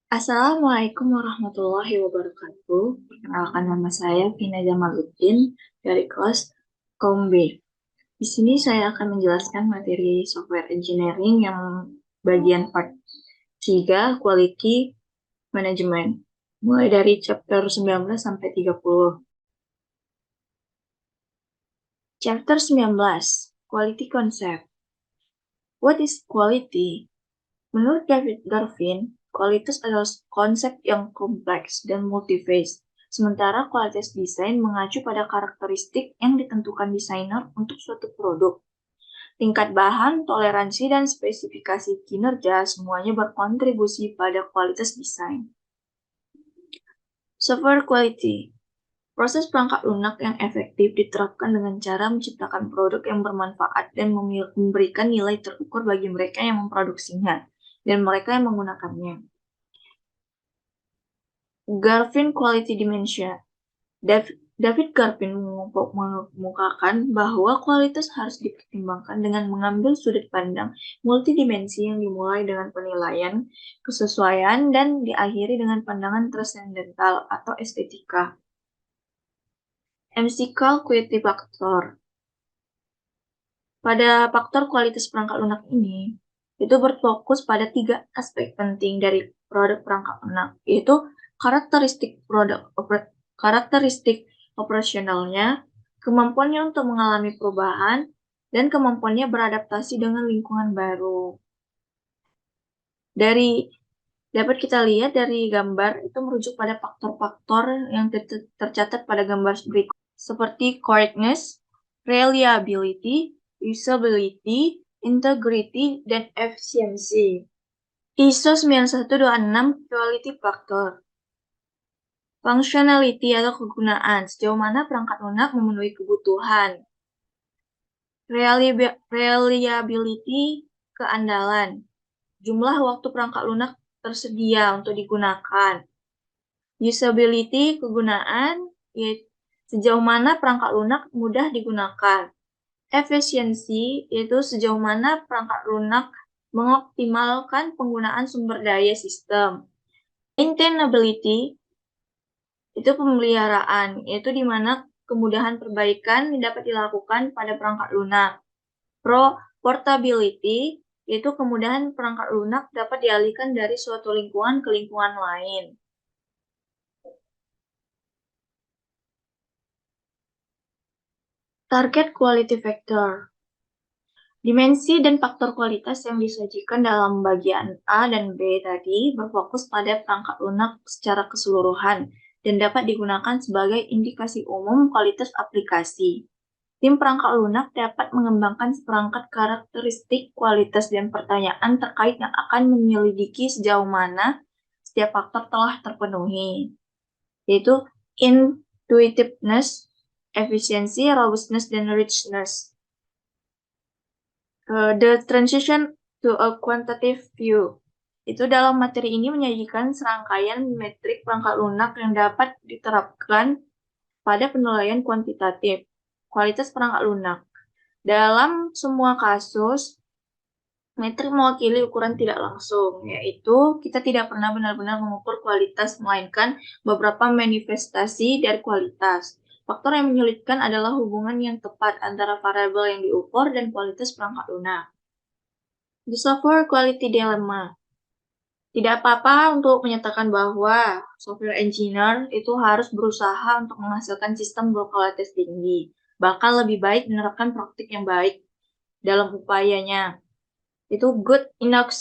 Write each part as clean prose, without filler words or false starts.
Assalamualaikum warahmatullahi wabarakatuh. Perkenalkan nama saya Vina Jamaluddin dari kelas Kaum B. Di sini saya akan menjelaskan materi software engineering yang bagian part 3 Quality Management. Mulai dari chapter 19 sampai 30. Chapter 19, Quality Concept. What is quality? Menurut David Garvin, kualitas adalah konsep yang kompleks dan multi-phase, sementara kualitas desain mengacu pada karakteristik yang ditentukan desainer untuk suatu produk. Tingkat bahan, toleransi, dan spesifikasi kinerja semuanya berkontribusi pada kualitas desain. Software quality. Proses perangkat lunak yang efektif diterapkan dengan cara menciptakan produk yang bermanfaat dan memberikan nilai terukur bagi mereka yang memproduksinya dan mereka yang menggunakannya. Garvin Quality Dimension. David Garvin mengemukakan bahwa kualitas harus dipertimbangkan dengan mengambil sudut pandang multidimensi yang dimulai dengan penilaian, kesesuaian, dan diakhiri dengan pandangan transendental atau estetika. MCQUAL Quality Factor. Pada faktor kualitas perangkat lunak ini, itu berfokus pada 3 aspek penting dari produk perangkat lunak, yaitu karakteristik operasionalnya, kemampuannya untuk mengalami perubahan, dan kemampuannya beradaptasi dengan lingkungan baru. Dapat kita lihat dari gambar itu merujuk pada faktor-faktor yang tercatat pada gambar berikut, seperti correctness, reliability, usability, integrity, dan efisiensi. ISO 9126 Quality Factor. Functionality atau kegunaan, sejauh mana perangkat lunak memenuhi kebutuhan. Reliability, keandalan. Jumlah waktu perangkat lunak tersedia untuk digunakan. Usability, kegunaan, yaitu sejauh mana perangkat lunak mudah digunakan. Efisiensi, yaitu sejauh mana perangkat lunak mengoptimalkan penggunaan sumber daya sistem. Maintainability, itu pemeliharaan, yaitu di mana kemudahan perbaikan dapat dilakukan pada perangkat lunak. Portability, yaitu kemudahan perangkat lunak dapat dialihkan dari suatu lingkungan ke lingkungan lain. Target Quality Factor. Dimensi dan faktor kualitas yang disajikan dalam bagian A dan B tadi berfokus pada perangkat lunak secara keseluruhan dan dapat digunakan sebagai indikasi umum kualitas aplikasi. Tim perangkat lunak dapat mengembangkan seperangkat karakteristik kualitas dan pertanyaan terkait yang akan menyelidiki sejauh mana setiap faktor telah terpenuhi, yaitu intuitiveness, efisiensi, robustness, dan richness. The transition to a quantitative view. Itu dalam materi ini menyajikan serangkaian metrik perangkat lunak yang dapat diterapkan pada penilaian kuantitatif kualitas perangkat lunak. Dalam semua kasus, metrik mewakili ukuran tidak langsung, yaitu kita tidak pernah benar-benar mengukur kualitas, melainkan beberapa manifestasi dari kualitas. Faktor yang menyulitkan adalah hubungan yang tepat antara variabel yang diukur dan kualitas perangkat lunak. The Software Quality Dilemma. Tidak apa-apa untuk menyatakan bahwa software engineer itu harus berusaha untuk menghasilkan sistem berkualitas tinggi. Bahkan lebih baik menerapkan praktik yang baik dalam upayanya. Itu good enough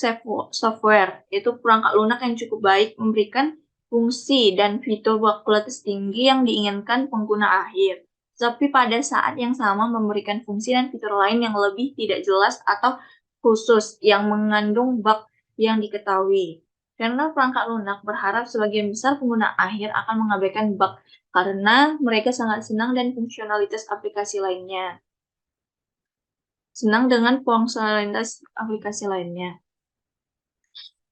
software, itu perangkat lunak yang cukup baik memberikan fungsi dan fitur berkualitas tinggi yang diinginkan pengguna akhir. Tapi pada saat yang sama memberikan fungsi dan fitur lain yang lebih tidak jelas atau khusus yang mengandung bug yang diketahui. Karena perangkat lunak berharap sebagian besar pengguna akhir akan mengabaikan bug karena mereka sangat senang dan fungsionalitas aplikasi lainnya. Senang dengan fungsionalitas aplikasi lainnya.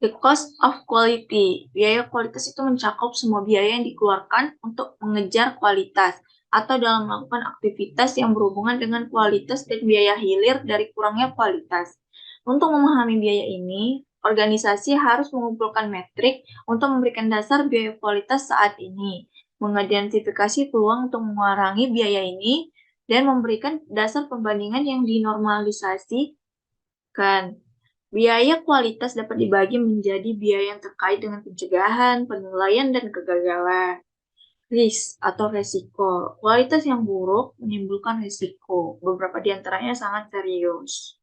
The cost of quality. Biaya kualitas itu mencakup semua biaya yang dikeluarkan untuk mengejar kualitas atau dalam melakukan aktivitas yang berhubungan dengan kualitas dan biaya hilir dari kurangnya kualitas. Untuk memahami biaya ini, organisasi harus mengumpulkan metrik untuk memberikan dasar biaya kualitas saat ini, mengidentifikasi peluang untuk mengurangi biaya ini, dan memberikan dasar perbandingan yang dinormalisasikan. Biaya kualitas dapat dibagi menjadi biaya yang terkait dengan pencegahan, penilaian, dan kegagalan. Risk atau resiko. Kualitas yang buruk menimbulkan risiko. Beberapa di antaranya sangat serius.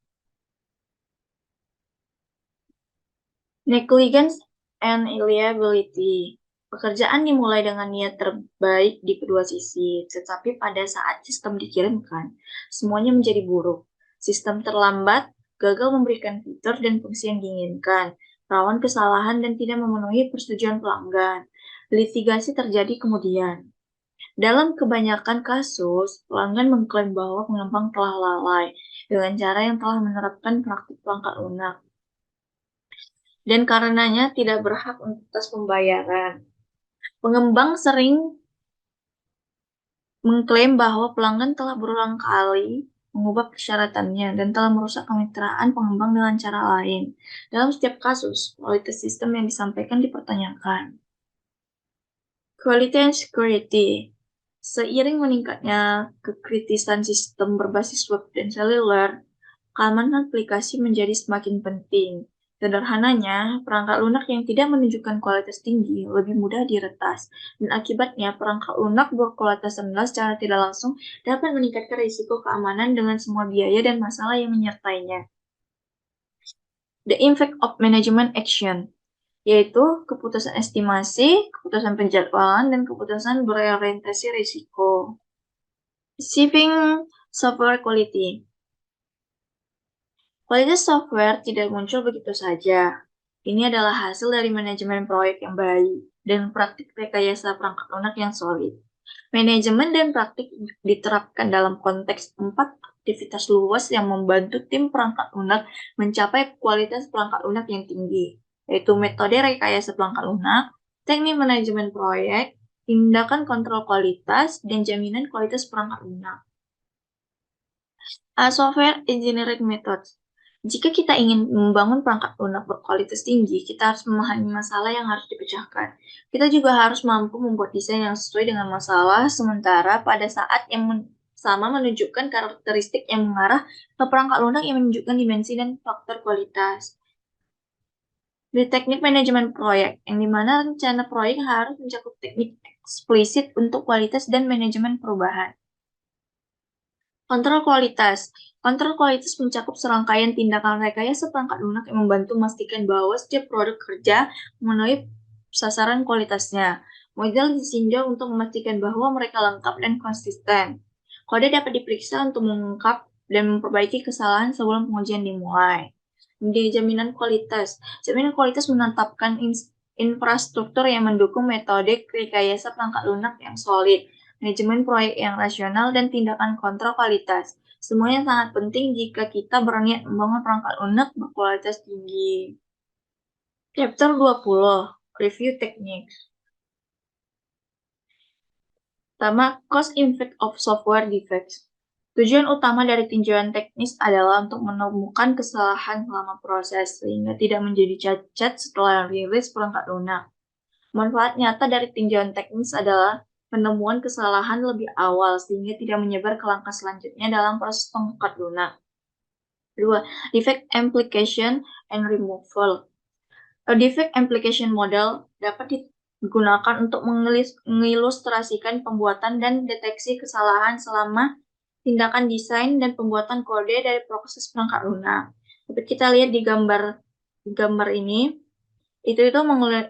Negligence and reliability. Pekerjaan dimulai dengan niat terbaik di kedua sisi, tetapi pada saat sistem dikirimkan, semuanya menjadi buruk. Sistem terlambat, gagal memberikan fitur dan fungsi yang diinginkan, rawan kesalahan dan tidak memenuhi persetujuan pelanggan. Litigasi terjadi kemudian. Dalam kebanyakan kasus, pelanggan mengklaim bahwa pengembang telah lalai dengan cara yang telah menerapkan praktik perangkat lunak dan karenanya tidak berhak atas pembayaran. Pengembang sering mengklaim bahwa pelanggan telah berulang kali mengubah persyaratannya dan telah merusak kemitraan pengembang dengan cara lain. Dalam setiap kasus, kualitas sistem yang disampaikan dipertanyakan. Quality and security. Seiring meningkatnya kekritisan sistem berbasis web dan seluler, keamanan aplikasi menjadi semakin penting. Sederhananya, perangkat lunak yang tidak menunjukkan kualitas tinggi lebih mudah diretas, dan akibatnya perangkat lunak berkualitas rendah secara tidak langsung dapat meningkatkan risiko keamanan dengan semua biaya dan masalah yang menyertainya. The impact of management action, yaitu keputusan estimasi, keputusan penjadwalan, dan keputusan berorientasi risiko. Achieving software quality. Kualitas software tidak muncul begitu saja. Ini adalah hasil dari manajemen proyek yang baik dan praktik rekayasa perangkat lunak yang solid. Manajemen dan praktik diterapkan dalam konteks 4 aktivitas luas yang membantu tim perangkat lunak mencapai kualitas perangkat lunak yang tinggi, yaitu metode rekayasa perangkat lunak, teknik manajemen proyek, tindakan kontrol kualitas, dan jaminan kualitas perangkat lunak. Software engineering methods. Jika kita ingin membangun perangkat lunak berkualitas tinggi, kita harus memahami masalah yang harus dipecahkan. Kita juga harus mampu membuat desain yang sesuai dengan masalah, sementara pada saat yang sama menunjukkan karakteristik yang mengarah ke perangkat lunak yang menunjukkan dimensi dan faktor kualitas. Di teknik manajemen proyek, yang dimana rencana proyek harus mencakup teknik eksplisit untuk kualitas dan manajemen perubahan. Kontrol kualitas. Kontrol kualitas mencakup serangkaian tindakan rekayasa perangkat lunak yang membantu memastikan bahwa setiap produk kerja memenuhi sasaran kualitasnya. Model ditinjau untuk memastikan bahwa mereka lengkap dan konsisten. Kode dapat diperiksa untuk mengungkap dan memperbaiki kesalahan sebelum pengujian dimulai. Di jaminan kualitas. Jaminan kualitas menetapkan infrastruktur yang mendukung metode rekayasa perangkat lunak yang solid, manajemen proyek yang rasional, dan tindakan kontrol kualitas. Semuanya sangat penting jika kita berniat membangun perangkat lunak berkualitas tinggi. Chapter 20, Review Techniques. Pertama, Cost Impact of Software Defects. Tujuan utama dari tinjauan teknis adalah untuk menemukan kesalahan selama proses, sehingga tidak menjadi cacat setelah rilis perangkat lunak. Manfaat nyata dari tinjauan teknis adalah penemuan kesalahan lebih awal sehingga tidak menyebar ke langkah selanjutnya dalam proses perangkat lunak. 2. Defect Amplification and Removal. A defect amplification model dapat digunakan untuk mengilustrasikan pembuatan dan deteksi kesalahan selama tindakan desain dan pembuatan kode dari proses perangkat lunak. Dapat kita lihat di gambar ini. Itu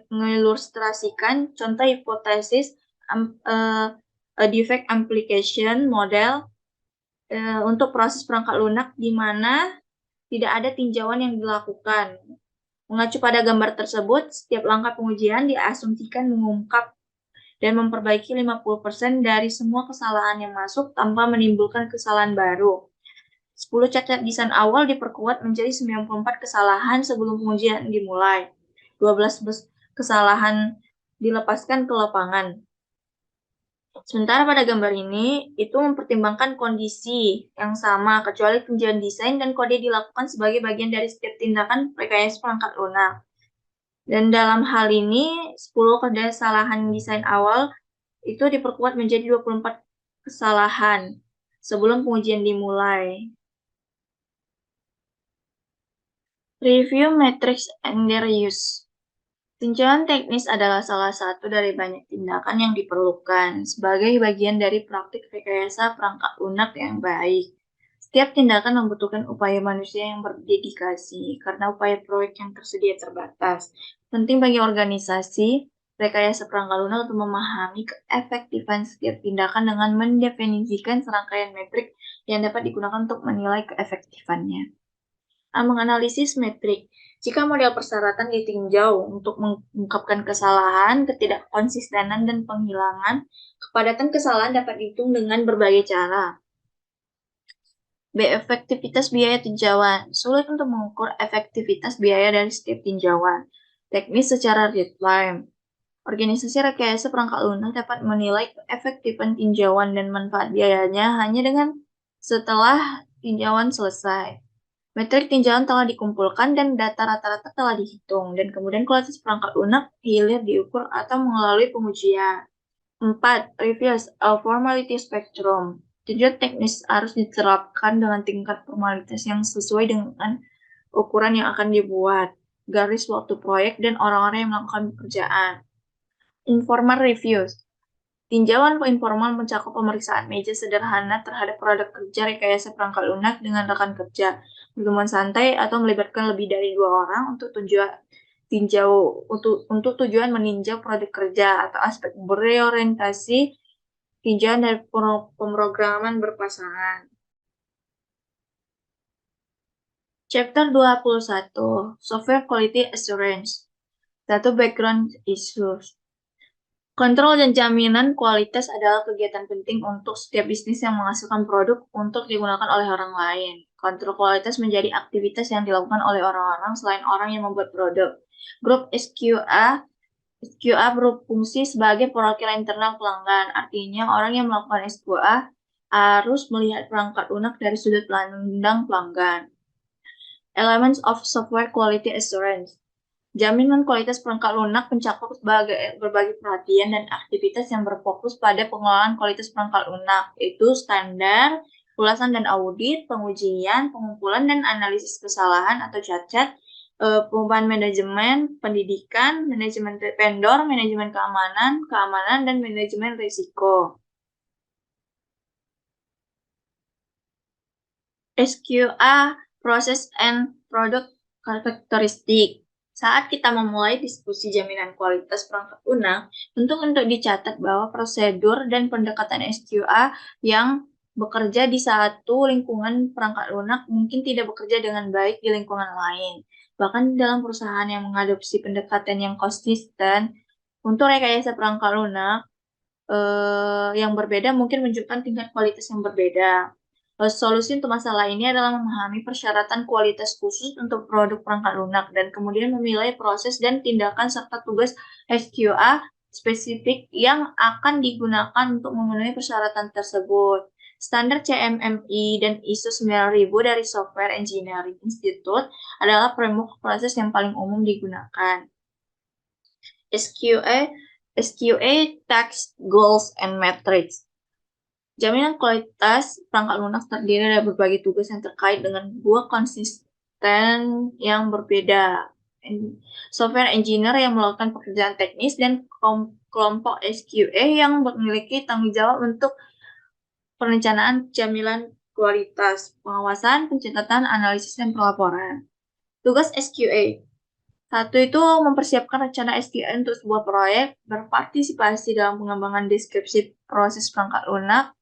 mengilustrasikan contoh hipotesis defect amplification model untuk proses perangkat lunak di mana tidak ada tinjauan yang dilakukan. Mengacu pada gambar tersebut, setiap langkah pengujian diasumsikan mengungkap dan memperbaiki 50% dari semua kesalahan yang masuk tanpa menimbulkan kesalahan baru. 10 cacat desain awal diperkuat menjadi 94 kesalahan sebelum pengujian dimulai. 12 kesalahan dilepaskan ke lapangan. Sementara pada gambar ini, itu mempertimbangkan kondisi yang sama, kecuali tinjauan desain dan kode dilakukan sebagai bagian dari setiap tindakan rekayasa perangkat lunak. Dan dalam hal ini, 10 kesalahan desain awal itu diperkuat menjadi 24 kesalahan sebelum pengujian dimulai. Review matrix and their use. Tinjauan teknis adalah salah satu dari banyak tindakan yang diperlukan sebagai bagian dari praktik rekayasa perangkat lunak yang baik. Setiap tindakan membutuhkan upaya manusia yang berdedikasi karena upaya proyek yang tersedia terbatas. Penting bagi organisasi rekayasa perangkat lunak untuk memahami keefektifan setiap tindakan dengan mendefinisikan serangkaian metrik yang dapat digunakan untuk menilai keefektifannya. Menganalisis metrik. Jika model persyaratan ditinjau untuk mengungkapkan kesalahan, ketidakkonsistenan, dan penghilangan, kepadatan kesalahan dapat dihitung dengan berbagai cara. B. Efektivitas biaya tinjauan. Sulit untuk mengukur efektivitas biaya dari setiap tinjauan. Teknis secara real-time. Organisasi rekayasa perangkat lunak dapat menilai keefektifan tinjauan dan manfaat biayanya hanya dengan setelah tinjauan selesai. Metrik tinjauan telah dikumpulkan dan data rata-rata telah dihitung, dan kemudian kualitas perangkat lunak hilir diukur atau melalui pengujian. 4. Reviews a formality spectrum. Tinjauan teknis harus diterapkan dengan tingkat formalitas yang sesuai dengan ukuran yang akan dibuat, garis waktu proyek, dan orang-orang yang melakukan pekerjaan. Informal reviews. Tinjauan informal mencakup pemeriksaan meja sederhana terhadap produk kerja rekayasa perangkat lunak dengan rekan kerja, pertemuan santai atau melibatkan lebih dari 2 orang untuk tujuan meninjau produk kerja atau aspek berorientasi tinjauan dari pemrograman berpasangan. Chapter 21, Software Quality Assurance. 1. Background issues. Kontrol dan jaminan kualitas adalah kegiatan penting untuk setiap bisnis yang menghasilkan produk untuk digunakan oleh orang lain. Kontrol kualitas menjadi aktivitas yang dilakukan oleh orang-orang selain orang yang membuat produk. Grup SQA berfungsi sebagai perwakilan internal pelanggan. Artinya, orang yang melakukan SQA harus melihat perangkat lunak dari sudut pandang pelanggan. Elements of Software Quality Assurance. Jaminan kualitas perangkat lunak mencakup berbagai perhatian dan aktivitas yang berfokus pada pengelolaan kualitas perangkat lunak, yaitu standar, ulasan dan audit, pengujian, pengumpulan dan analisis kesalahan atau cacat, perubahan manajemen, pendidikan, manajemen vendor, manajemen keamanan, dan manajemen risiko. SQA, Process and Product Characteristic. Saat kita memulai diskusi jaminan kualitas perangkat lunak, tentu untuk dicatat bahwa prosedur dan pendekatan SQA yang bekerja di satu lingkungan perangkat lunak mungkin tidak bekerja dengan baik di lingkungan lain. Bahkan dalam perusahaan yang mengadopsi pendekatan yang konsisten untuk rekayasa perangkat lunak, yang berbeda mungkin menunjukkan tingkat kualitas yang berbeda. Solusi untuk masalah ini adalah memahami persyaratan kualitas khusus untuk produk perangkat lunak dan kemudian memilih proses dan tindakan serta tugas SQA spesifik yang akan digunakan untuk memenuhi persyaratan tersebut. Standar CMMI dan ISO 9000 dari Software Engineering Institute adalah framework proses yang paling umum digunakan. SQA Text Goals and Metrics. Jaminan kualitas perangkat lunak terdiri dari berbagai tugas yang terkait dengan dua konsisten yang berbeda. Software engineer yang melakukan pekerjaan teknis dan kelompok SQA yang memiliki tanggung jawab untuk perencanaan jaminan kualitas, pengawasan, pencatatan, analisis, dan pelaporan. Tugas SQA. 1. Itu mempersiapkan rencana SQA untuk sebuah proyek, berpartisipasi dalam pengembangan deskripsi proses perangkat lunak,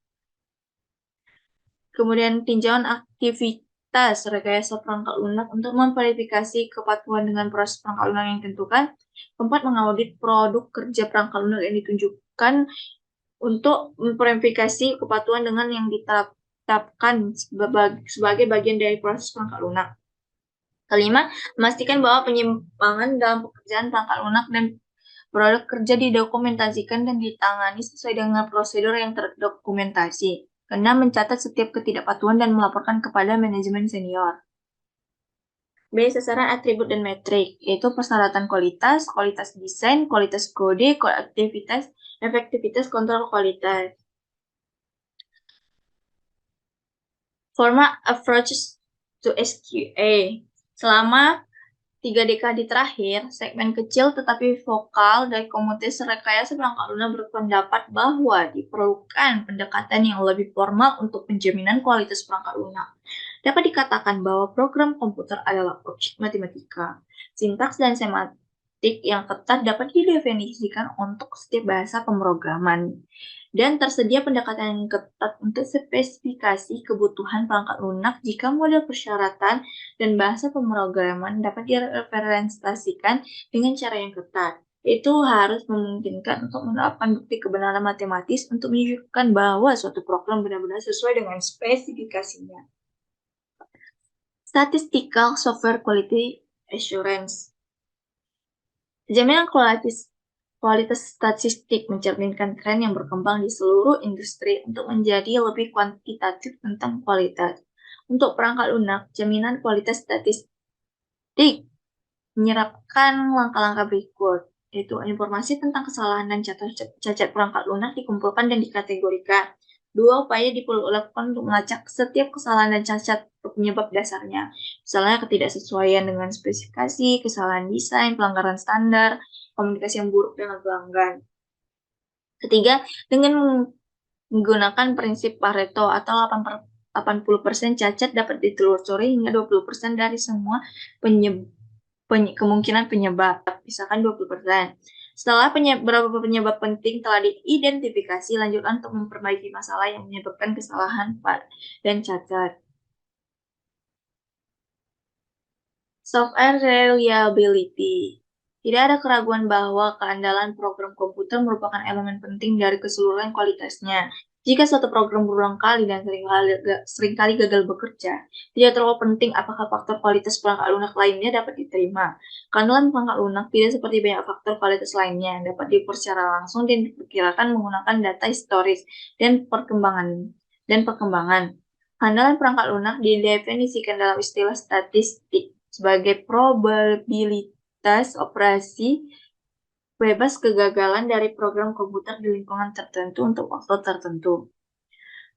kemudian tinjauan aktivitas rekayasa perangkat lunak untuk memverifikasi kepatuhan dengan proses perangkat lunak yang ditentukan. 4. Mengaudit produk kerja perangkat lunak yang ditunjukkan untuk memverifikasi kepatuhan dengan yang ditetapkan sebagai bagian dari proses perangkat lunak. 5. Memastikan bahwa penyimpangan dalam pekerjaan perangkat lunak dan Produk kerja didokumentasikan dan ditangani sesuai dengan prosedur yang terdokumentasi, karena mencatat setiap ketidakpatuhan dan melaporkan kepada manajemen senior. B. Sasaran atribut dan metrik, yaitu persyaratan kualitas, kualitas desain, kualitas kode, efektivitas kontrol kualitas. Format approaches to SQA. Selama 3 dekade terakhir, segmen kecil tetapi vokal dari komunitas rekayasa perangkat lunak berpendapat bahwa diperlukan pendekatan yang lebih formal untuk penjaminan kualitas perangkat lunak. Dapat dikatakan bahwa program komputer adalah objek matematika. Sintaks dan semantik yang ketat dapat didefinisikan untuk setiap bahasa pemrograman. Dan tersedia pendekatan yang ketat untuk spesifikasi kebutuhan perangkat lunak jika model persyaratan dan bahasa pemrograman dapat direpresentasikan dengan cara yang ketat. Itu harus memungkinkan untuk menerapkan bukti kebenaran matematis untuk menunjukkan bahwa suatu program benar-benar sesuai dengan spesifikasinya. Statistical Software Quality Assurance. Jaminan kualitas statistik mencerminkan tren yang berkembang di seluruh industri untuk menjadi lebih kuantitatif tentang kualitas. Untuk perangkat lunak, jaminan kualitas statistik menyerapkan langkah-langkah berikut, yaitu informasi tentang kesalahan dan cacat perangkat lunak dikumpulkan dan dikategorikan. 2. Upaya dilakukan untuk melacak setiap kesalahan dan cacat penyebab dasarnya, misalnya ketidaksesuaian dengan spesifikasi, kesalahan desain, pelanggaran standar, komunikasi yang buruk dengan pelanggan. Ketiga, dengan menggunakan prinsip Pareto atau 80% cacat dapat ditelusuri hingga 20% dari semua kemungkinan penyebab, misalkan 20%. Setelah beberapa penyebab penting telah diidentifikasi, lanjutkan untuk memperbaiki masalah yang menyebabkan kesalahan dan cacat. Software reliability. Tidak ada keraguan bahwa keandalan program komputer merupakan elemen penting dari keseluruhan kualitasnya. Jika suatu program berulang kali dan seringkali gagal bekerja, tidak terlalu penting apakah faktor kualitas perangkat lunak lainnya dapat diterima. Keandalan perangkat lunak tidak seperti banyak faktor kualitas lainnya yang dapat diukur secara langsung dan diperkirakan menggunakan data historis dan perkembangan. Keandalan perangkat lunak didefinisikan dalam istilah statistik sebagai probabilitas operasi bebas kegagalan dari program komputer di lingkungan tertentu untuk waktu tertentu.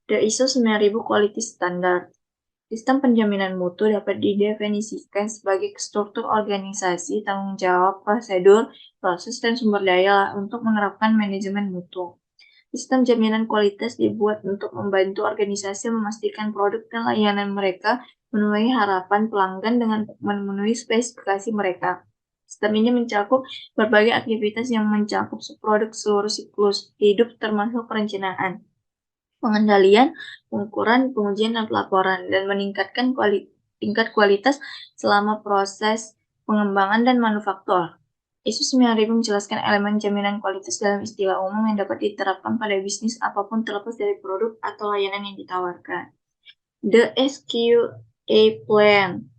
The ISO 9000 Quality Standard. Sistem penjaminan mutu dapat didefinisikan sebagai struktur organisasi, tanggung jawab, prosedur, proses, dan sumber daya untuk menerapkan manajemen mutu. Sistem jaminan kualitas dibuat untuk membantu organisasi memastikan produk dan layanan mereka memenuhi harapan pelanggan dengan memenuhi spesifikasi mereka. Sistem ini mencakup berbagai aktivitas yang mencakup produk seluruh siklus hidup termasuk perencanaan, pengendalian, pengukuran, pengujian, dan pelaporan, dan meningkatkan tingkat kualitas selama proses pengembangan dan manufaktur. ISO 9000 menjelaskan elemen jaminan kualitas dalam istilah umum yang dapat diterapkan pada bisnis apapun terlepas dari produk atau layanan yang ditawarkan. The SQA Plan.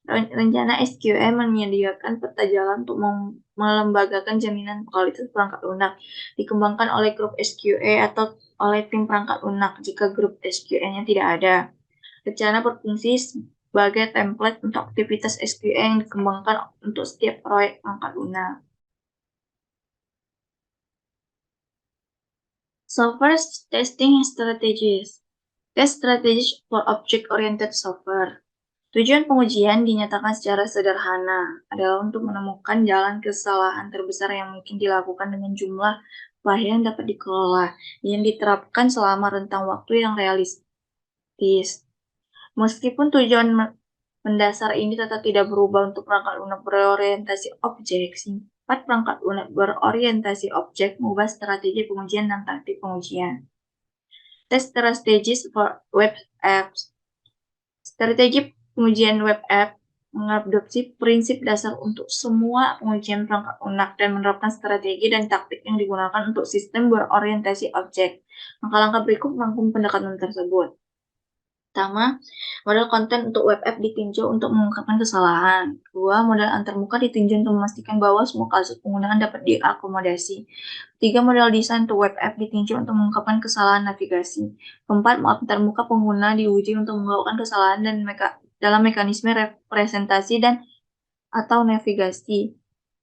Rencana SQA menyediakan peta jalan untuk melembagakan jaminan kualitas perangkat lunak, dikembangkan oleh grup SQA atau oleh tim perangkat lunak jika grup SQA-nya tidak ada. Rencana berfungsi sebagai template untuk aktivitas SQA yang dikembangkan untuk setiap proyek perangkat lunak. Software Testing Strategies. Test Strategies for Object-Oriented Software. Tujuan pengujian dinyatakan secara sederhana adalah untuk menemukan jalan kesalahan terbesar yang mungkin dilakukan dengan jumlah bahaya yang dapat dikelola, yang diterapkan selama rentang waktu yang realistis. Meskipun tujuan mendasar ini tetap tidak berubah untuk perangkat lunak berorientasi objek, sifat perangkat lunak berorientasi objek mengubah strategi pengujian dan taktik pengujian. Test Strategies for Web Apps. Strategi pengujian web app mengadopsi prinsip dasar untuk semua pengujian perangkat lunak dan menerapkan strategi dan taktik yang digunakan untuk sistem berorientasi objek. Langkah-langkah berikut merangkum pendekatan tersebut. Pertama, model konten untuk web app ditinjau untuk mengungkapkan kesalahan. Kedua, model antarmuka ditinjau untuk memastikan bahwa semua kasus penggunaan dapat diakomodasi. Ketiga, model desain untuk web app ditinjau untuk mengungkapkan kesalahan navigasi. Keempat, antarmuka pengguna diuji untuk melakukan kesalahan dan dalam mekanisme representasi dan atau navigasi.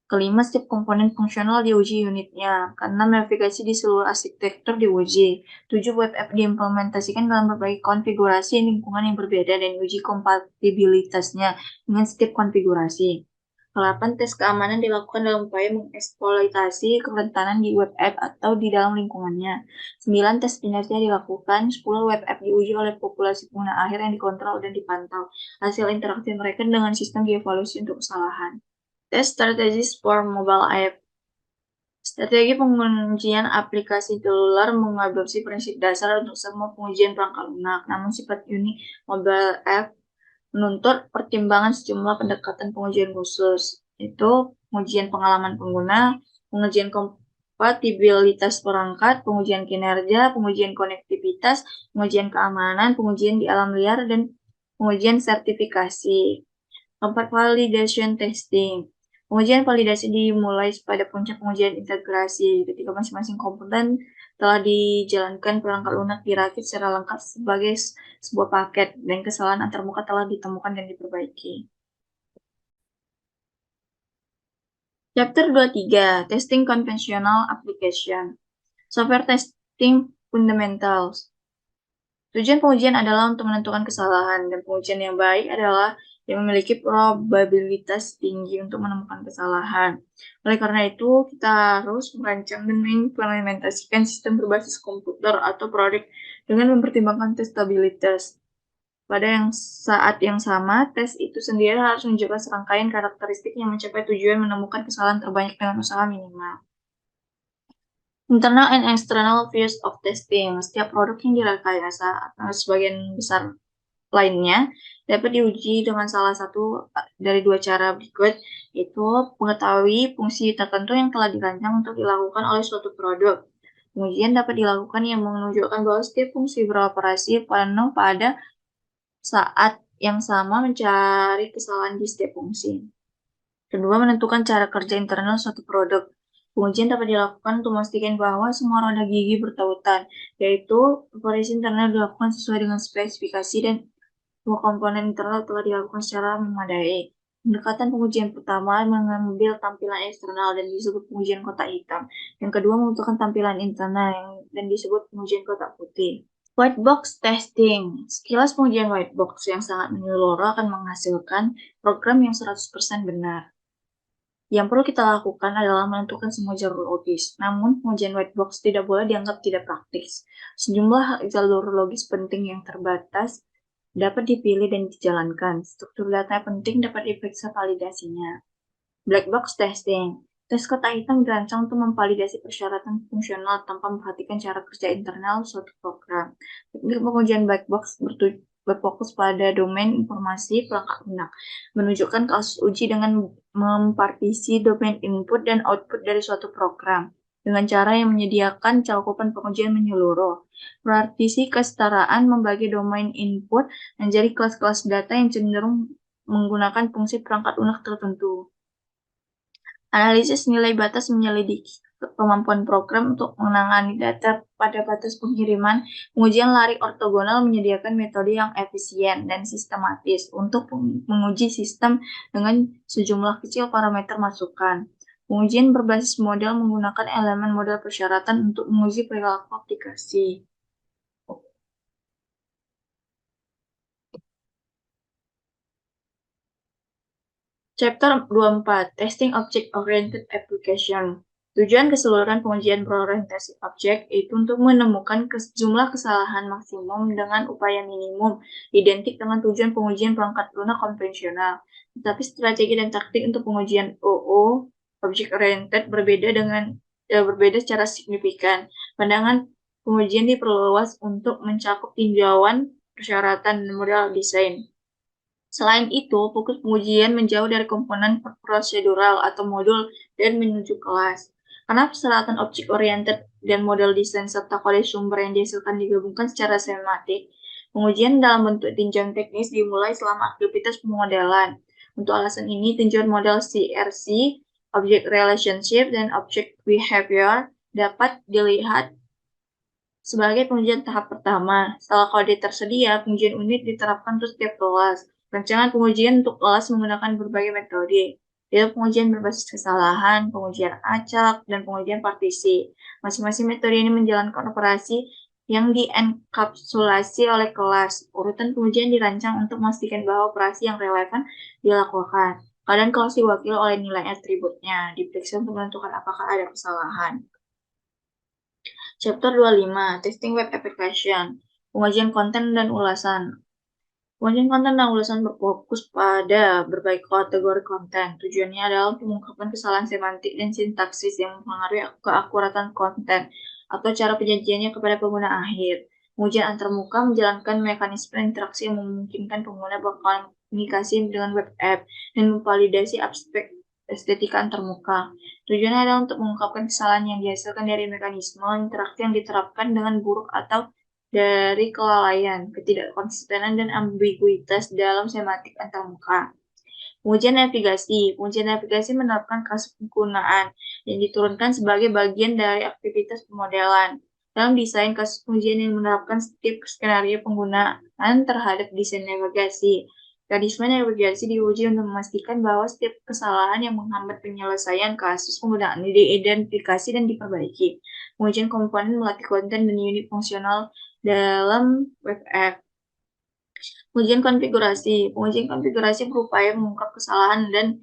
Kelima, setiap komponen fungsional diuji unitnya, karena navigasi di seluruh arsitektur diuji. 7, web app diimplementasikan dalam berbagai konfigurasi lingkungan yang berbeda dan diuji kompatibilitasnya dengan setiap konfigurasi. 8, tes keamanan dilakukan dalam upaya mengeksploitasi kerentanan di web app atau di dalam lingkungannya. 9, tes kinerja dilakukan. 10, web app diuji oleh populasi pengguna akhir yang dikontrol dan dipantau. Hasil interaksi mereka dengan sistem dievaluasi untuk kesalahan. Tes strategis for mobile app. Strategi pengujian aplikasi seluler mengadopsi prinsip dasar untuk semua pengujian perangkat lunak, namun sifat unik mobile app menuntut pertimbangan sejumlah pendekatan pengujian khusus, yaitu pengujian pengalaman pengguna, pengujian kompatibilitas perangkat, pengujian kinerja, pengujian konektivitas, pengujian keamanan, pengujian di alam liar, dan pengujian sertifikasi. 4, validation testing. Pengujian validasi dimulai pada puncak pengujian integrasi, ketika masing-masing komponen telah dijalankan perangkat lunak dirakit secara lengkap sebagai sebuah paket, dan kesalahan antarmuka telah ditemukan dan diperbaiki. Chapter 23, Testing Conventional Application. Software Testing Fundamentals. Tujuan pengujian adalah untuk menentukan kesalahan, dan pengujian yang baik adalah yang memiliki probabilitas tinggi untuk menemukan kesalahan. Oleh karena itu, kita harus merancang dan mengimplementasikan sistem berbasis komputer atau produk dengan mempertimbangkan testabilitas. Pada saat yang sama, tes itu sendiri harus menunjukkan serangkaian karakteristik yang mencapai tujuan menemukan kesalahan terbanyak dengan usaha minimal. Internal and external views of testing. Setiap produk yang direkayasa atau sebagian besar lainnya dapat diuji dengan salah satu dari dua cara berikut, yaitu mengetahui fungsi tertentu yang telah dirancang untuk dilakukan oleh suatu produk. Pengujian dapat dilakukan yang menunjukkan bahwa setiap fungsi beroperasi penuh pada saat yang sama mencari kesalahan di setiap fungsi. Kedua, menentukan cara kerja internal suatu produk. Pengujian dapat dilakukan untuk memastikan bahwa semua roda gigi bertautan, yaitu operasi internal dilakukan sesuai dengan spesifikasi dan semua komponen internal telah dilakukan secara memadai. Pendekatan pengujian pertama mengambil tampilan eksternal dan disebut pengujian kotak hitam. Yang kedua membutuhkan tampilan internal dan disebut pengujian kotak putih. White box testing. Sekilas pengujian white box yang sangat menyeluruh akan menghasilkan program yang 100% benar. Yang perlu kita lakukan adalah menentukan semua jalur logis. Namun, pengujian white box tidak boleh dianggap tidak praktis. Sejumlah jalur logis penting yang terbatas dapat dipilih dan dijalankan. Struktur data penting dapat diperiksa validasinya. Black box testing. Tes kotak hitam dirancang untuk memvalidasi persyaratan fungsional tanpa memperhatikan cara kerja internal suatu program. Teknik pengujian black box berfokus pada domain informasi perangkat lunak, menunjukkan kasus uji dengan mempartisi domain input dan output dari suatu program, dengan cara yang menyediakan cakupan pengujian menyeluruh. Partisi kesetaraan membagi domain input menjadi kelas-kelas data yang cenderung menggunakan fungsi perangkat lunak tertentu. Analisis nilai batas menyelidiki kemampuan program untuk menangani data pada batas pengiriman. Pengujian lari ortogonal menyediakan metode yang efisien dan sistematis untuk menguji sistem dengan sejumlah kecil parameter masukan. Pengujian berbasis model menggunakan elemen model persyaratan untuk menguji perilaku aplikasi. Chapter 24, Testing Object-Oriented Application. Tujuan keseluruhan pengujian berorientasi objek yaitu untuk menemukan jumlah kesalahan maksimum dengan upaya minimum, identik dengan tujuan pengujian perangkat lunak konvensional. Tetapi strategi dan taktik untuk pengujian OO, Object-Oriented, berbeda secara signifikan. Pandangan pengujian diperluas untuk mencakup tinjauan, persyaratan, dan model desain. Selain itu, fokus pengujian menjauh dari komponen prosedural atau modul dan menuju kelas. Karena persyaratan objek-oriented dan model desain serta kode sumber yang dihasilkan digabungkan secara sematik, Pengujian dalam bentuk tinjauan teknis dimulai selama aktivitas pemodelan. Untuk alasan ini, tinjauan model CRC, Object Relationship, dan Object Behavior dapat dilihat sebagai pengujian tahap pertama. Setelah kode tersedia, pengujian unit diterapkan untuk setiap kelas. Rancangan pengujian untuk kelas menggunakan berbagai metode, yaitu pengujian berbasis kesalahan, pengujian acak, dan pengujian partisi. Masing-masing metode ini menjalankan operasi yang dienkapsulasi oleh kelas. Urutan pengujian dirancang untuk memastikan bahwa operasi yang relevan dilakukan. Keadaan kelas diwakili oleh nilai atributnya, diperiksa untuk menentukan apakah ada kesalahan. Chapter 25, Testing Web Application, pengujian konten dan ulasan. Pengujian konten dan ulasan berfokus pada berbagai kategori konten. Tujuannya adalah untuk mengungkapkan kesalahan semantik dan sintaksis yang mempengaruhi keakuratan konten atau cara penyajiannya kepada pengguna akhir. Pengujian antarmuka menjalankan mekanisme interaksi yang memungkinkan pengguna berkomunikasi dengan web app dan memvalidasi aspek estetika antarmuka. Tujuannya adalah untuk mengungkapkan kesalahan yang dihasilkan dari mekanisme interaksi yang diterapkan dengan buruk atau dari kelalaian, ketidakkonsistenan, dan ambiguitas dalam semantik antarmuka. Pengujian navigasi. Pengujian navigasi menerapkan kasus penggunaan yang diturunkan sebagai bagian dari aktivitas pemodelan. Dalam desain kasus pengujian yang menerapkan setiap skenario penggunaan terhadap desain navigasi. Mekanisme navigasi diuji untuk memastikan bahwa setiap kesalahan yang menghambat penyelesaian kasus penggunaan diidentifikasi dan diperbaiki. Pengujian komponen melatih konten dan unit fungsional dalam web app. Pengujian konfigurasi. Pengujian konfigurasi berupaya mengungkap kesalahan dan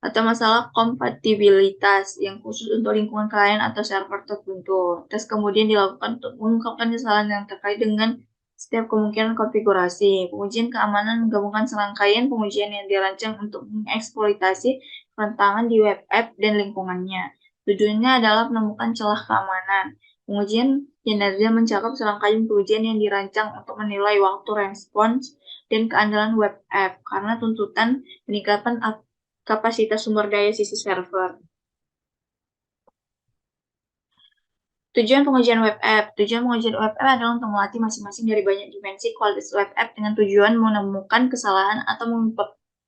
atau masalah kompatibilitas yang khusus untuk lingkungan klien atau server tertentu. Tes kemudian dilakukan untuk mengungkapkan kesalahan yang terkait dengan setiap kemungkinan konfigurasi. Pengujian keamanan menggabungkan serangkaian pengujian yang dirancang untuk mengeksploitasi kerentangan di web app dan lingkungannya. Tujuannya adalah menemukan celah keamanan. Pengujian kinerja mencakup serangkaian pengujian yang dirancang untuk menilai waktu respons dan keandalan web app karena tuntutan peningkatan kapasitas sumber daya sisi server. Tujuan pengujian web app. Tujuan pengujian web app adalah untuk melatih masing-masing dari banyak dimensi kualitas web app dengan tujuan menemukan kesalahan atau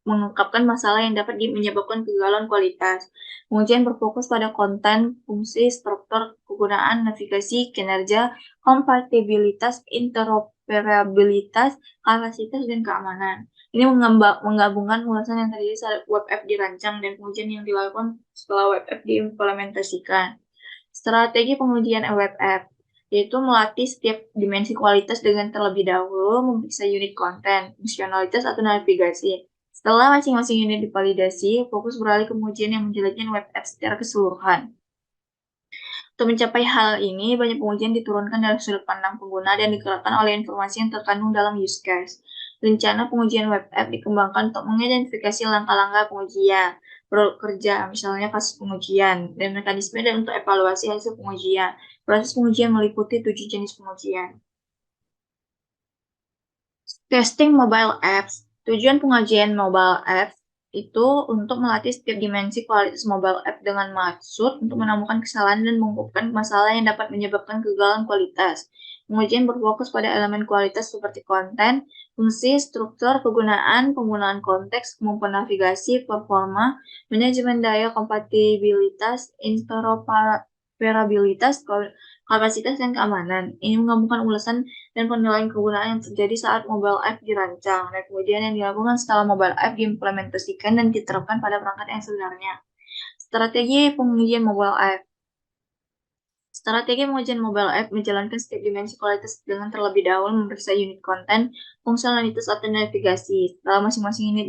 mengungkapkan masalah yang dapat menyebabkan kegagalan kualitas. Pengujian berfokus pada konten, fungsi, struktur, kegunaan, navigasi, kinerja, kompatibilitas, interoperabilitas, kapasitas, dan keamanan. Ini menggabungkan ulasan yang terdiri saat web app dirancang dan pengujian yang dilakukan setelah web app diimplementasikan. Strategi pengujian web app yaitu melatih setiap dimensi kualitas dengan terlebih dahulu memeriksa unit konten, fungsionalitas, atau navigasi. Setelah masing-masing unit divalidasi, fokus beralih ke pengujian yang menjelajah web app secara keseluruhan. Untuk mencapai hal ini, banyak pengujian diturunkan dari sudut pandang pengguna dan digerakkan oleh informasi yang terkandung dalam use case. Rencana pengujian web app dikembangkan untuk mengidentifikasi langkah-langkah pengujian, produk kerja, misalnya kasus pengujian, dan mekanisme dan untuk evaluasi hasil pengujian. Proses pengujian meliputi 7 jenis pengujian. Testing mobile apps. Tujuan pengujian mobile apps itu untuk melatih setiap dimensi kualitas mobile app dengan maksud untuk menemukan kesalahan dan mengungkapkan masalah yang dapat menyebabkan kegagalan kualitas. Pengujian berfokus pada elemen kualitas seperti konten, fungsi, struktur, penggunaan konteks, kemampuan navigasi, performa, manajemen daya, kompatibilitas, interoperabilitas, kapasitas, dan keamanan. Ini menggabungkan ulasan dan penilaian kegunaan yang terjadi saat mobile app dirancang, dan kemudian yang dilakukan setelah mobile app diimplementasikan dan diterapkan pada perangkat yang sebenarnya. Strategi pengujian mobile app. Strategi pengujian mobile app menjalankan setiap dimensi kualitas dengan terlebih dahulu memeriksa unit konten, fungsionalitas, atau navigasi. Setelah masing-masing unit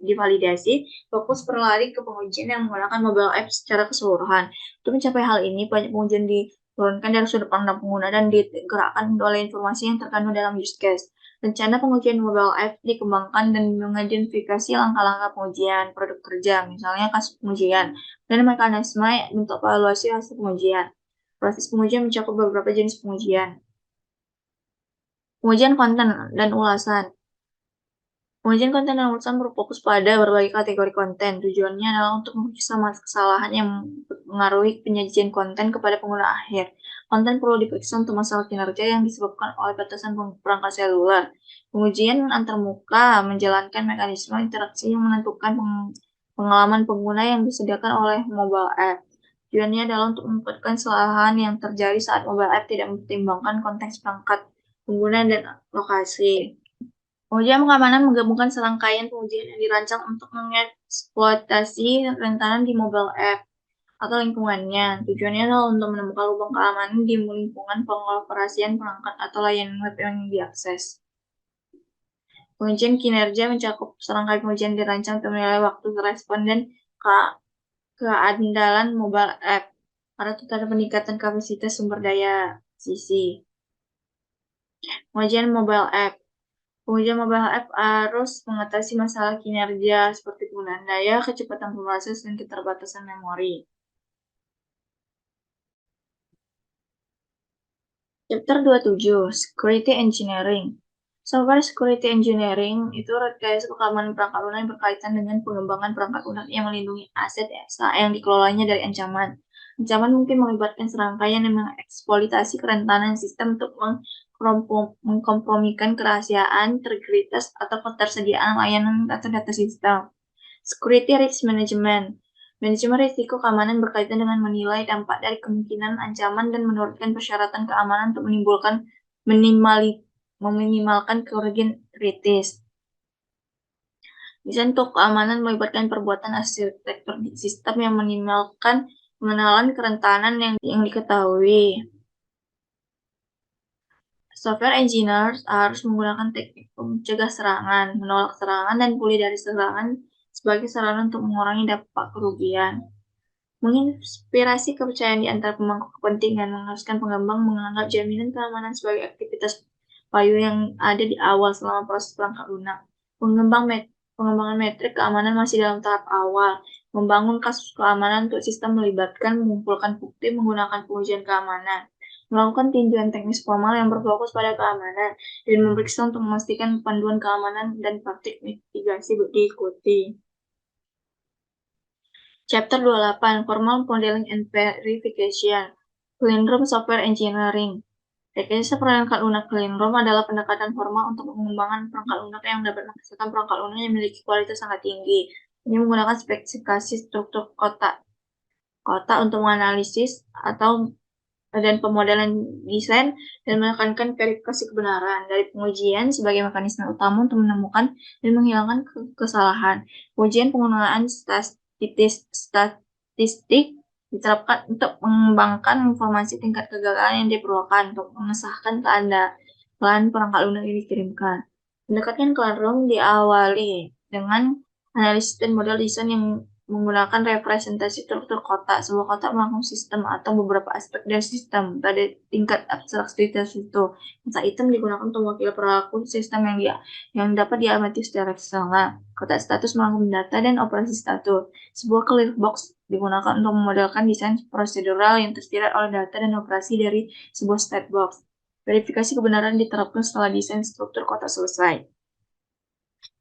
divalidasi, fokus berlari ke pengujian yang menggunakan mobile app secara keseluruhan. Untuk mencapai hal ini, banyak pengujian diturunkan dari sudut pandang pengguna dan digerakkan oleh informasi yang terkandung dalam use case. Rencana pengujian mobile app dikembangkan dan mengidentifikasi langkah-langkah pengujian produk kerja, misalnya kasus pengujian, dan mekanisme untuk evaluasi hasil pengujian. Proses pengujian mencakup beberapa jenis pengujian. Pengujian konten dan ulasan. Pengujian konten dan urusan berfokus pada berbagai kategori konten. Tujuannya adalah untuk memeriksa kesalahan yang mengaruhi penyajian konten kepada pengguna akhir. Konten perlu diperiksa untuk masalah kinerja yang disebabkan oleh batasan perangkat seluler. Pengujian antarmuka menjalankan mekanisme interaksi yang menentukan pengalaman pengguna yang disediakan oleh mobile app. Tujuannya adalah untuk menempatkan kesalahan yang terjadi saat mobile app tidak mempertimbangkan konteks perangkat pengguna dan lokasi. Pengujian keamanan menggabungkan serangkaian pengujian yang dirancang untuk mengeksploitasi kerentanan di mobile app atau lingkungannya. Tujuannya adalah untuk menemukan lubang keamanan di lingkungan pengoperasian perangkat atau layanan web yang diakses. Pengujian kinerja mencakup serangkaian pengujian dirancang untuk menilai waktu respon dan keandalan mobile app pada tanda peningkatan kapasitas sumber daya sisi. Pengujian mobile app. Pengujian mobile app harus mengatasi masalah kinerja seperti penggunaan daya, kecepatan pemroses, dan keterbatasan memori. Chapter 27, Security Engineering. Software Security Engineering itu rekayasa keamanan perangkat lunak yang berkaitan dengan pengembangan perangkat lunak yang melindungi aset yang dikelolanya dari ancaman. Ancaman mungkin melibatkan serangkaian yang mengeksploitasi kerentanan sistem untuk mengkompromikan kerahasiaan, integritas, atau ketersediaan layanan atau data sistem. Security Risk Management. Manajemen risiko keamanan berkaitan dengan menilai dampak dari kemungkinan ancaman dan menurunkan persyaratan keamanan untuk meminimalkan kerugian kritis. Desain untuk keamanan melibatkan perbuatan arsitektur sistem yang meminimalkan pengenalan kerentanan yang diketahui. Software engineers harus menggunakan teknik mencegah serangan, menolak serangan, dan pulih dari serangan sebagai sarana untuk mengurangi dampak kerugian. Menginspirasi kepercayaan di antara pemangku kepentingan mengharuskan pengembang menganggap jaminan keamanan sebagai aktivitas payu yang ada di awal selama proses perangkat lunak. Pengembangan metrik keamanan masih dalam tahap awal. Membangun kasus keamanan untuk sistem melibatkan mengumpulkan bukti menggunakan pengujian keamanan, melakukan tinjauan teknis formal yang berfokus pada keamanan, dan memeriksa untuk memastikan panduan keamanan dan praktik mitigasi diikuti. Chapter 28, Formal Modeling and Verification, Clean Room Software Engineering. Rekayasa perangkat lunak clean room adalah pendekatan formal untuk pengembangan perangkat lunak yang dapat menghasilkan perangkat lunak yang memiliki kualitas sangat tinggi. Ini menggunakan spesifikasi struktur kotak untuk menganalisis dan pemodelan desain dan menekankan verifikasi kebenaran dari pengujian sebagai mekanisme utama untuk menemukan dan menghilangkan kesalahan. Pengujian penggunaan statistik diterapkan untuk mengembangkan informasi tingkat kegagalan yang diperlukan untuk mengesahkan keandalan perangkat lunak yang dikirimkan. Pendekatan clean room diawali dengan analisis dan model desain yang menggunakan representasi struktur kotak. Sebuah kotak melengkapi sistem atau beberapa aspek dari sistem pada tingkat abstraksi tertentu. Kotak hitam digunakan untuk mewakili perilaku sistem yang dapat diamati secara eksternal. Kotak status melengkapi data dan operasi status. Sebuah clear box digunakan untuk memodelkan desain prosedural yang tersirat oleh data dan operasi dari sebuah state box. Verifikasi kebenaran diterapkan setelah desain struktur kotak selesai.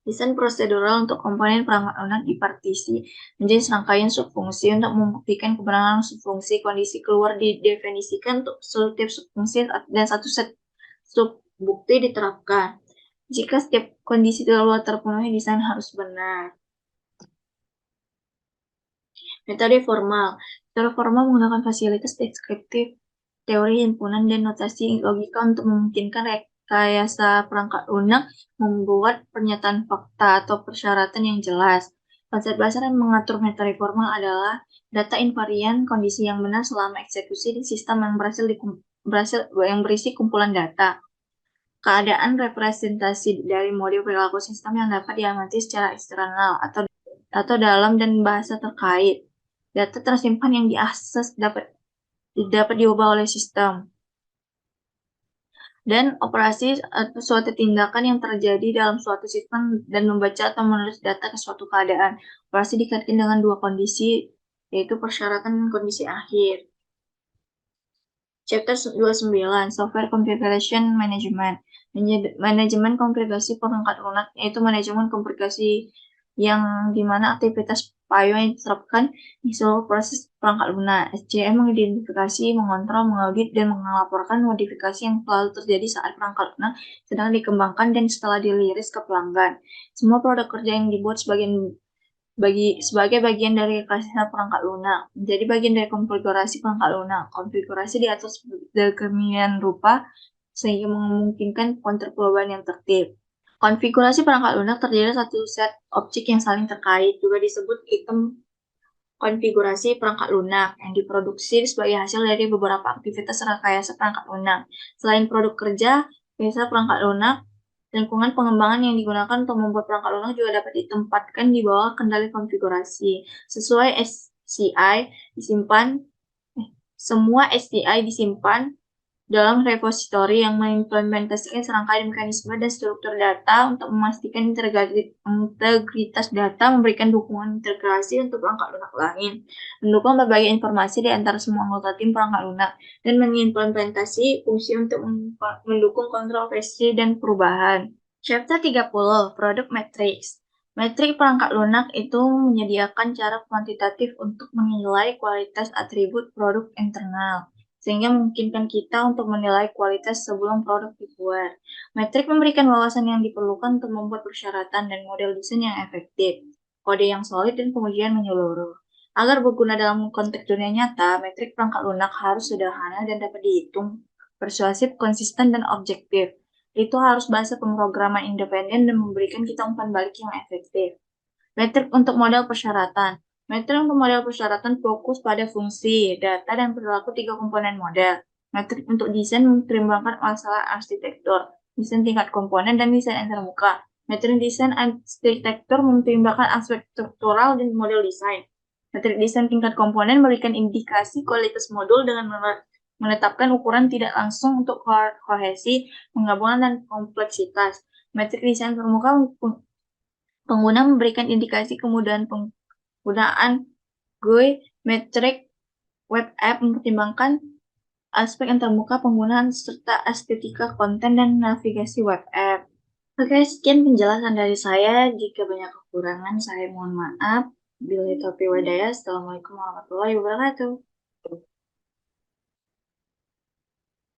Desain prosedural untuk komponen perangkat lunak dipartisi menjadi serangkaian subfungsi. Untuk membuktikan kebenaran subfungsi, kondisi keluar didefinisikan untuk setiap subfungsi dan satu set subbukti diterapkan. Jika setiap kondisi keluar terpenuhi, desain harus benar. Metode formal. Metode formal menggunakan fasilitas deskriptif, teori himpunan, dan notasi logika untuk memungkinkan rekayasa perangkat lunak membuat pernyataan fakta atau persyaratan yang jelas. Konsep dasar yang mengatur metode formal adalah data invarian, kondisi yang benar selama eksekusi di sistem yang berisi kumpulan data. Keadaan representasi dari model perilaku sistem yang dapat diamati secara eksternal atau dalam dan bahasa terkait. Data tersimpan yang diakses dapat diubah oleh sistem. Dan operasi atau suatu tindakan yang terjadi dalam suatu sistem dan membaca atau menulis data ke suatu keadaan. Operasi dikaitkan dengan dua kondisi, yaitu persyaratan dan kondisi akhir. Chapter 29, Software Configuration Management. Manajemen komplikasi perangkat lunak yaitu manajemen komplikasi yang dimana aktivitas payung yang diterapkan di seluruh proses perangkat lunak. SCM mengidentifikasi, mengontrol, mengaudit, dan melaporkan modifikasi yang selalu terjadi saat perangkat lunak sedang dikembangkan dan setelah diliris ke pelanggan. Semua produk kerja yang dibuat sebagai bagian dari kasih perangkat lunak, menjadi bagian dari konfigurasi perangkat lunak. Konfigurasi diatur sedemikian rupa sehingga memungkinkan counter perubahan yang tertib. Konfigurasi perangkat lunak terdiri dari satu set objek yang saling terkait, juga disebut item konfigurasi perangkat lunak, yang diproduksi sebagai hasil dari beberapa aktivitas rekayasa perangkat lunak. Selain produk kerja, biasa perangkat lunak, lingkungan pengembangan yang digunakan untuk membuat perangkat lunak juga dapat ditempatkan di bawah kendali konfigurasi. Sesuai SCI disimpan, semua SCI disimpan dalam repositori yang mengimplementasikan serangkaian mekanisme dan struktur data untuk memastikan integritas data, memberikan dukungan integrasi untuk perangkat lunak lain, mendukung berbagai informasi di antara semua anggota tim perangkat lunak, dan mengimplementasi fungsi untuk mendukung kontrol versi dan perubahan. Chapter 30, Produk Matrix. Metrik perangkat lunak itu menyediakan cara kuantitatif untuk menilai kualitas atribut produk internal, sehingga memungkinkan kita untuk menilai kualitas sebelum produk dibuat. Metrik memberikan wawasan yang diperlukan untuk membuat persyaratan dan model desain yang efektif, kode yang solid, dan pengujian menyeluruh. Agar berguna dalam konteks dunia nyata, metrik perangkat lunak harus sederhana dan dapat dihitung, persuasif, konsisten, dan objektif. Itu harus bahasa pemrograman independen dan memberikan kita umpan balik yang efektif. Metrik untuk model persyaratan. Metrik untuk model persyaratan fokus pada fungsi, data, dan perilaku tiga komponen model. Metrik untuk desain mempertimbangkan masalah arsitektur, desain tingkat komponen, dan desain antarmuka. Metrik desain arsitektur mempertimbangkan aspek struktural dan model desain. Metrik desain tingkat komponen memberikan indikasi kualitas modul dengan menetapkan ukuran tidak langsung untuk kohesi, penggabungan, dan kompleksitas. Metrik desain permukaan pengguna memberikan indikasi kemudahan penggunaan GUI. Metrik web app mempertimbangkan aspek antarmuka, penggunaan, serta estetika konten dan navigasi web app. Oke, sekian penjelasan dari saya. Jika banyak kekurangan, saya mohon maaf. Billahi taufiq wal hidayah. Assalamualaikum warahmatullahi wabarakatuh.